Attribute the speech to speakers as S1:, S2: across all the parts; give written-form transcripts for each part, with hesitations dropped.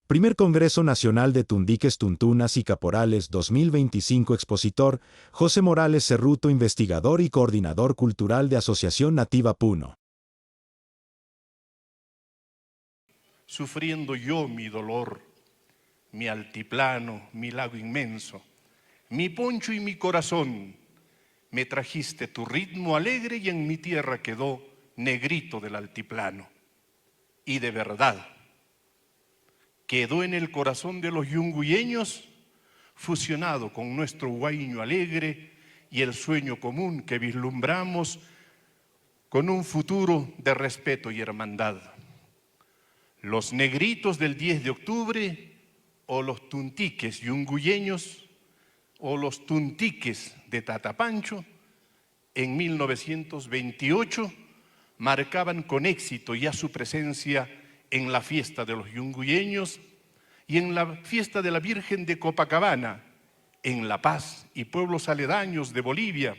S1: Primer Congreso Nacional de Tundiques, Tuntunas y Caporales 2025. Expositor, José Morales Cerruto, investigador y coordinador cultural de Asociación Nativa Puno.
S2: Sufriendo yo mi dolor, mi altiplano, mi lago inmenso, mi poncho y mi corazón, me trajiste tu ritmo alegre y en mi tierra quedó negrito del altiplano. Y de verdad, quedó en el corazón de los yunguyeños, fusionado con nuestro huayño alegre y el sueño común que vislumbramos con un futuro de respeto y hermandad. Los negritos del 10 de octubre o los tuntiques yunguyeños o los tuntiques de Tatapancho en 1928 marcaban con éxito ya su presencia en la fiesta de los yunguyeños y en la fiesta de la Virgen de Copacabana, en La Paz y pueblos aledaños de Bolivia,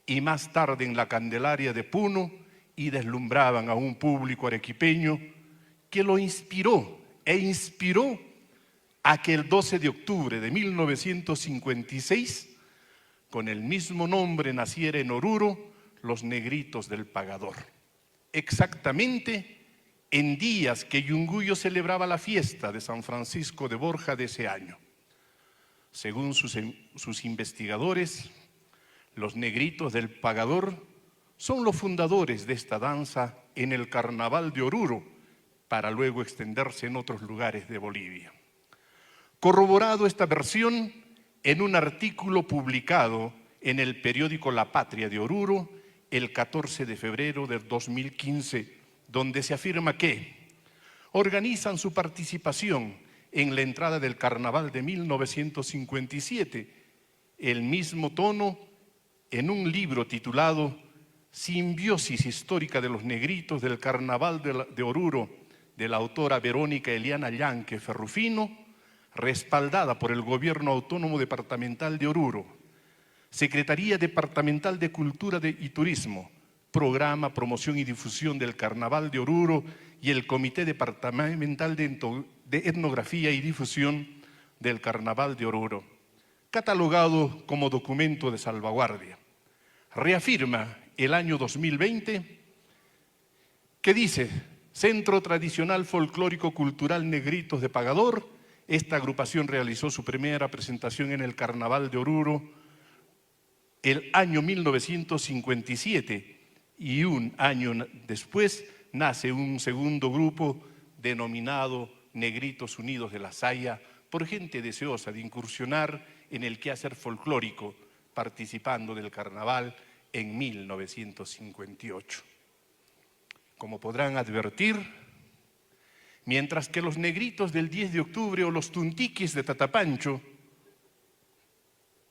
S2: y más tarde en la Candelaria de Puno, y deslumbraban a un público arequipeño que lo inspiró e inspiró a que el 12 de octubre de 1956, con el mismo nombre, naciera en Oruro los Negritos del Pagador. Exactamente en días que Yunguyo celebraba la fiesta de San Francisco de Borja de ese año. Según sus investigadores, los Negritos del Pagador son los fundadores de esta danza en el Carnaval de Oruro, para luego extenderse en otros lugares de Bolivia. Corroborado esta versión en un artículo publicado en el periódico La Patria de Oruro el 14 de febrero del 2015, donde se afirma que organizan su participación en la entrada del Carnaval de 1957, el mismo tono en un libro titulado Simbiosis histórica de los negritos del Carnaval de Oruro, de la autora Verónica Eliana Llanque Ferrufino, respaldada por el Gobierno Autónomo Departamental de Oruro, Secretaría Departamental de Cultura y Turismo, Programa, Promoción y Difusión del Carnaval de Oruro y el Comité Departamental de Etnografía y Difusión del Carnaval de Oruro, catalogado como documento de salvaguardia. Reafirma el año 2020 que dice: Centro Tradicional Folclórico Cultural Negritos de Pagador. Esta agrupación realizó su primera presentación en el Carnaval de Oruro el año 1957 y un año después nace un segundo grupo denominado Negritos Unidos de la Saya, por gente deseosa de incursionar en el quehacer folclórico, participando del carnaval en 1958. Como podrán advertir, mientras que los negritos del 10 de octubre o los tuntiquis de Tatapancho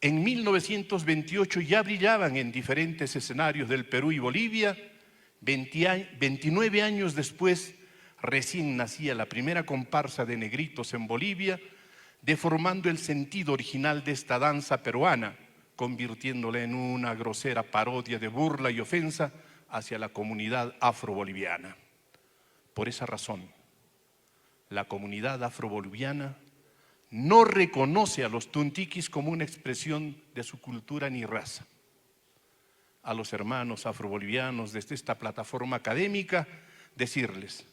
S2: en 1928 ya brillaban en diferentes escenarios del Perú y Bolivia, 29 años después recién nacía la primera comparsa de negritos en Bolivia, deformando el sentido original de esta danza peruana, convirtiéndola en una grosera parodia de burla y ofensa hacia la comunidad afroboliviana. Por esa razón, la comunidad afroboliviana no reconoce a los tuntiquis como una expresión de su cultura ni raza. A los hermanos afrobolivianos desde esta plataforma académica, decirles,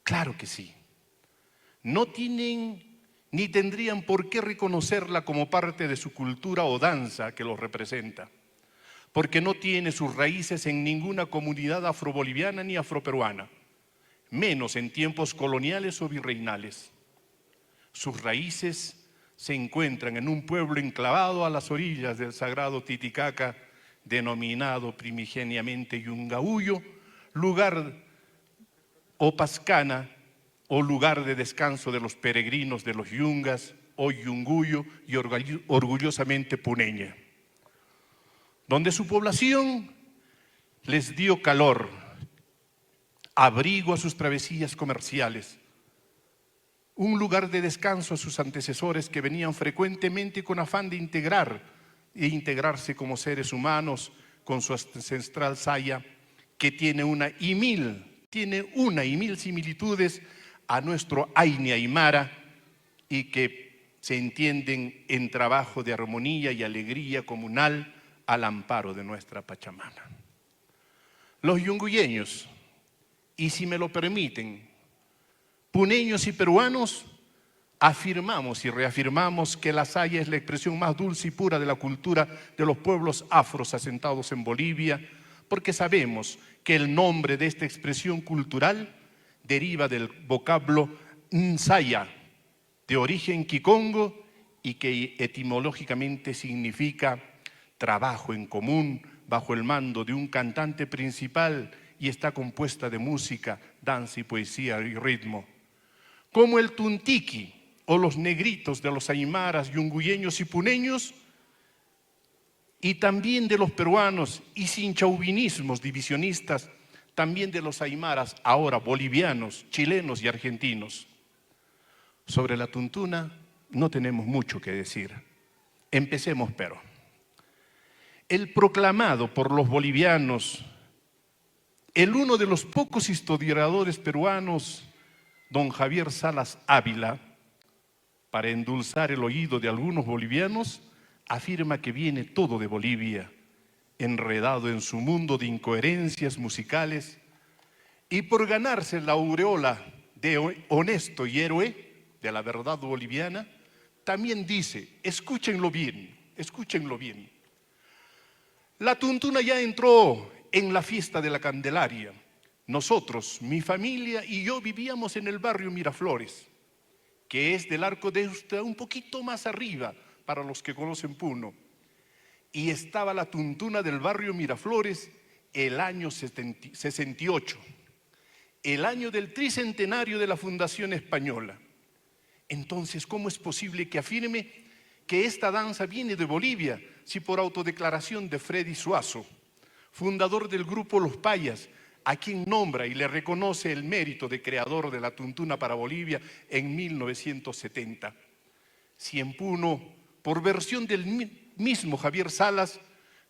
S2: claro que sí, no tienen ni tendrían por qué reconocerla como parte de su cultura o danza que los representa, porque no tiene sus raíces en ninguna comunidad afroboliviana ni afroperuana, menos en tiempos coloniales o virreinales. Sus raíces se encuentran en un pueblo enclavado a las orillas del sagrado Titicaca, denominado primigeniamente Yungahuyo, lugar o Pascana, o lugar de descanso de los peregrinos de los Yungas, o Yunguyo, y orgullosamente puneña, donde su población les dio calor, abrigo a sus travesías comerciales, un lugar de descanso a sus antecesores que venían frecuentemente con afán de integrarse como seres humanos con su ancestral saya, que tiene una y mil similitudes a nuestro Aine Aymara, y que se entienden en trabajo de armonía y alegría comunal al amparo de nuestra Pachamama. Los yunguyeños, y si me lo permiten, puneños y peruanos, afirmamos y reafirmamos que la saya es la expresión más dulce y pura de la cultura de los pueblos afros asentados en Bolivia, porque sabemos que el nombre de esta expresión cultural deriva del vocablo nsaya, de origen kikongo y que etimológicamente significa trabajo en común bajo el mando de un cantante principal y está compuesta de música, danza y poesía y ritmo. Como el tuntiqui o los negritos de los aymaras, yunguyeños y puneños, y también de los peruanos, y sin chauvinismos divisionistas, también de los aymaras, ahora bolivianos, chilenos y argentinos. Sobre la tuntuna no tenemos mucho que decir. Empecemos, pero. El proclamado por los bolivianos, uno de los pocos historiadores peruanos, don Javier Salas Ávila, para endulzar el oído de algunos bolivianos, afirma que viene todo de Bolivia, enredado en su mundo de incoherencias musicales, y por ganarse la aureola de honesto y héroe de la verdad boliviana, también dice, escúchenlo bien, escúchenlo bien. La tuntuna ya entró en la fiesta de la Candelaria. Nosotros, mi familia y yo vivíamos en el barrio Miraflores, que es del Arco de Usted un poquito más arriba, para los que conocen Puno. Y estaba la tuntuna del barrio Miraflores el año 68, el año del tricentenario de la Fundación Española. Entonces, ¿cómo es posible que afirme que esta danza viene de Bolivia, si por autodeclaración de Freddy Suazo, fundador del grupo Los Payas, a quien nombra y le reconoce el mérito de creador de la tuntuna para Bolivia en 1970? Si en Puno, por versión del mismo Javier Salas,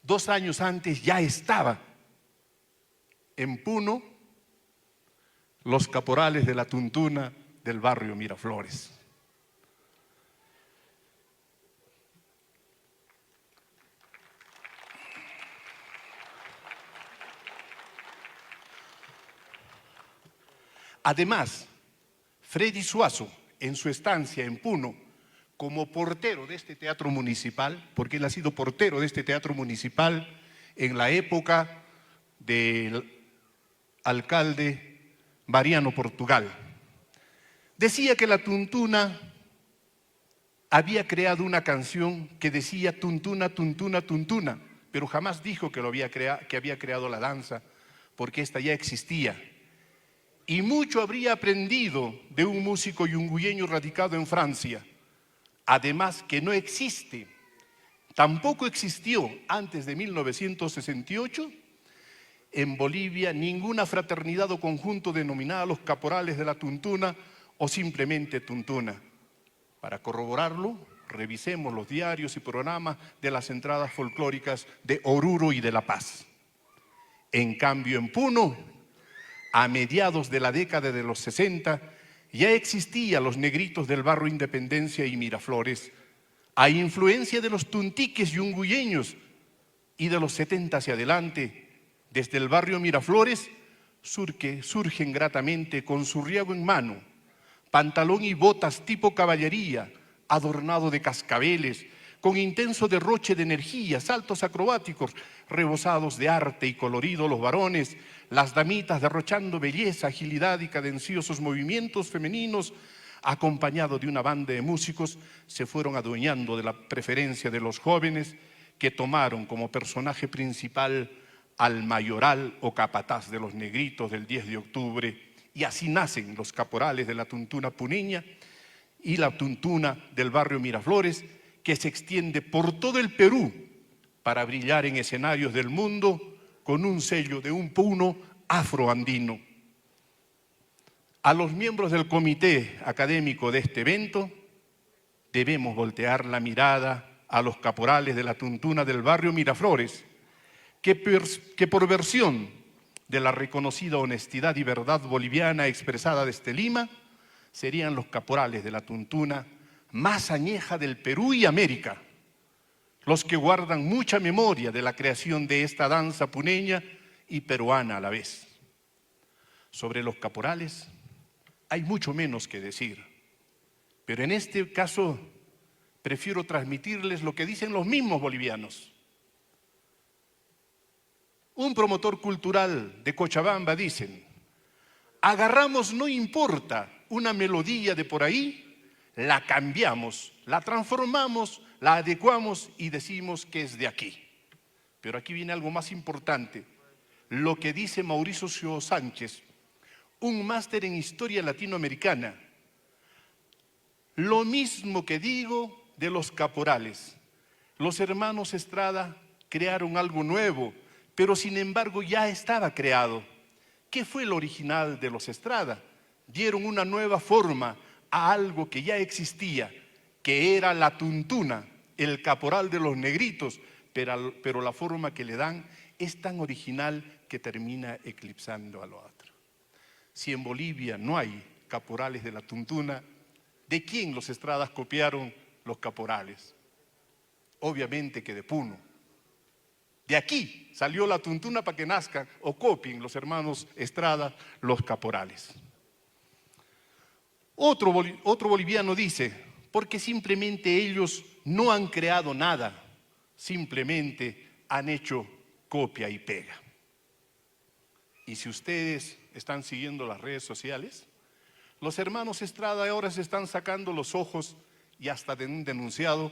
S2: 2 años antes ya estaba en Puno los caporales de la tuntuna del barrio Miraflores. Además, Freddy Suazo, en su estancia en Puno, como portero de este teatro municipal, porque él ha sido portero de este teatro municipal en la época del alcalde Mariano Portugal, decía que la tuntuna había creado una canción que decía tuntuna, tuntuna, tuntuna, pero jamás dijo que había creado la danza, porque esta ya existía. Y mucho habría aprendido de un músico yunguyeño radicado en Francia. Además que no existe, tampoco existió antes de 1968 en Bolivia ninguna fraternidad o conjunto denominada los caporales de la tuntuna o simplemente tuntuna. Para corroborarlo, revisemos los diarios y programas de las entradas folclóricas de Oruro y de La Paz. En cambio, en Puno, a mediados de la década de los 60, ya existían los negritos del barrio Independencia y Miraflores, a influencia de los tuntiques yunguyeños, y de los 70 hacia adelante, desde el barrio Miraflores, surgen gratamente con su riego en mano, pantalón y botas tipo caballería, adornado de cascabeles, con intenso derroche de energía, saltos acrobáticos, rebosados de arte y colorido los varones, las damitas derrochando belleza, agilidad y cadenciosos movimientos femeninos, acompañado de una banda de músicos, se fueron adueñando de la preferencia de los jóvenes que tomaron como personaje principal al mayoral o capataz de los negritos del 10 de octubre, y así nacen los caporales de la tuntuna puneña y la tuntuna del barrio Miraflores, que se extiende por todo el Perú para brillar en escenarios del mundo con un sello de un Puno afroandino. A los miembros del comité académico de este evento debemos voltear la mirada a los caporales de la tuntuna del barrio Miraflores, que por versión de la reconocida honestidad y verdad boliviana expresada desde Lima, serían los caporales de la tuntuna más añeja del Perú y América, los que guardan mucha memoria de la creación de esta danza puneña y peruana a la vez. Sobre los caporales hay mucho menos que decir, pero en este caso prefiero transmitirles lo que dicen los mismos bolivianos. Un promotor cultural de Cochabamba dice: agarramos, no importa, una melodía de por ahí, la cambiamos, la transformamos, la adecuamos y decimos que es de aquí. Pero aquí viene algo más importante, lo que dice Mauricio Sánchez, un máster en historia latinoamericana. Lo mismo que digo de los caporales. Los hermanos Estrada crearon algo nuevo, pero sin embargo ya estaba creado. ¿Qué fue el original de los Estrada? Dieron una nueva forma a algo que ya existía, que era la tuntuna, el caporal de los negritos, pero la forma que le dan es tan original que termina eclipsando a lo otro. Si en Bolivia no hay caporales de la tuntuna, ¿de quién los Estradas copiaron los caporales? Obviamente que de Puno. De aquí salió la tuntuna para que nazcan o copien los hermanos Estrada los caporales. Otro boliviano dice, porque simplemente ellos no han creado nada, simplemente han hecho copia y pega. Y si ustedes están siguiendo las redes sociales, los hermanos Estrada ahora se están sacando los ojos y hasta han denunciado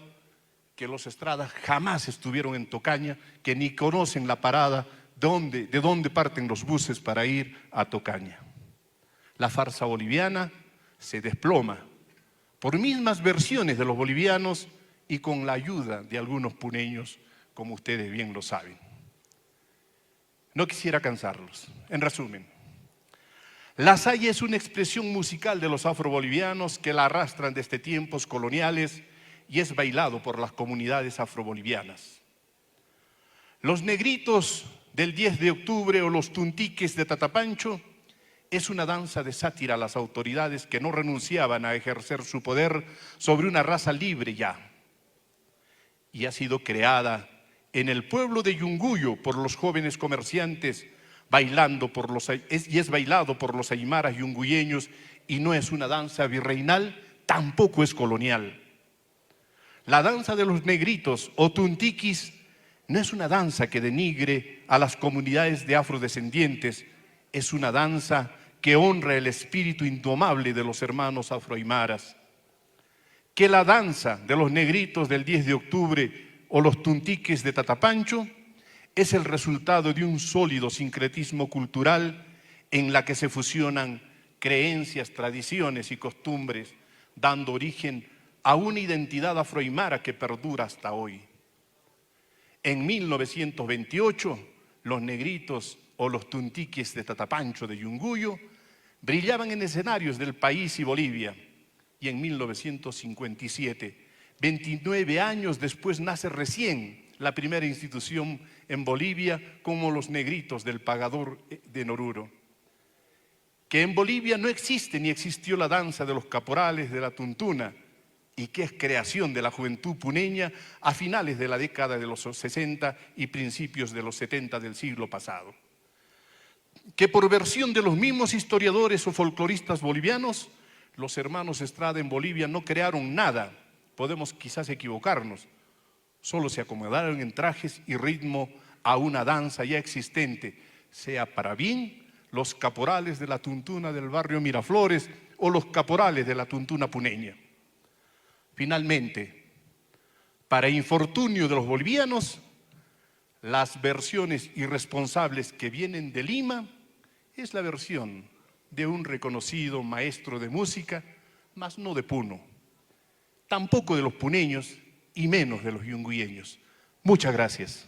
S2: que los Estrada jamás estuvieron en Tocaña, que ni conocen la parada de dónde parten los buses para ir a Tocaña. La farsa boliviana se desploma por mismas versiones de los bolivianos y con la ayuda de algunos puneños, como ustedes bien lo saben. No quisiera cansarlos. En resumen, la saya es una expresión musical de los afrobolivianos que la arrastran desde tiempos coloniales y es bailado por las comunidades afrobolivianas. Los negritos del 10 de octubre o los tuntiques de Tatapancho es una danza de sátira a las autoridades que no renunciaban a ejercer su poder sobre una raza libre ya. Y ha sido creada en el pueblo de Yunguyo por los jóvenes comerciantes, y es bailado por los aymaras yunguyeños y no es una danza virreinal, tampoco es colonial. La danza de los negritos o tuntiquis no es una danza que denigre a las comunidades de afrodescendientes, es una danza que honra el espíritu indomable de los hermanos afroaymaras. Que la danza de los negritos del 10 de octubre o los tuntiques de Tatapancho es el resultado de un sólido sincretismo cultural en la que se fusionan creencias, tradiciones y costumbres, dando origen a una identidad afroaymara que perdura hasta hoy. En 1928, los negritos o los tuntiques de Tatapancho de Yunguyo brillaban en escenarios del país y Bolivia. Y en 1957, 29 años después, nace recién la primera institución en Bolivia como los negritos del Pagador de Oruro. Que en Bolivia no existe ni existió la danza de los caporales de la tuntuna y que es creación de la juventud puneña a finales de la década de los 60 y principios de los 70 del siglo pasado. Que por versión de los mismos historiadores o folcloristas bolivianos, los hermanos Estrada en Bolivia no crearon nada, podemos quizás equivocarnos, solo se acomodaron en trajes y ritmo a una danza ya existente, sea para bien los caporales de la tuntuna del barrio Miraflores o los caporales de la tuntuna puneña. Finalmente, para infortunio de los bolivianos, las versiones irresponsables que vienen de Lima es la versión de un reconocido maestro de música, mas no de Puno, tampoco de los puneños y menos de los yunguyeños. Muchas gracias.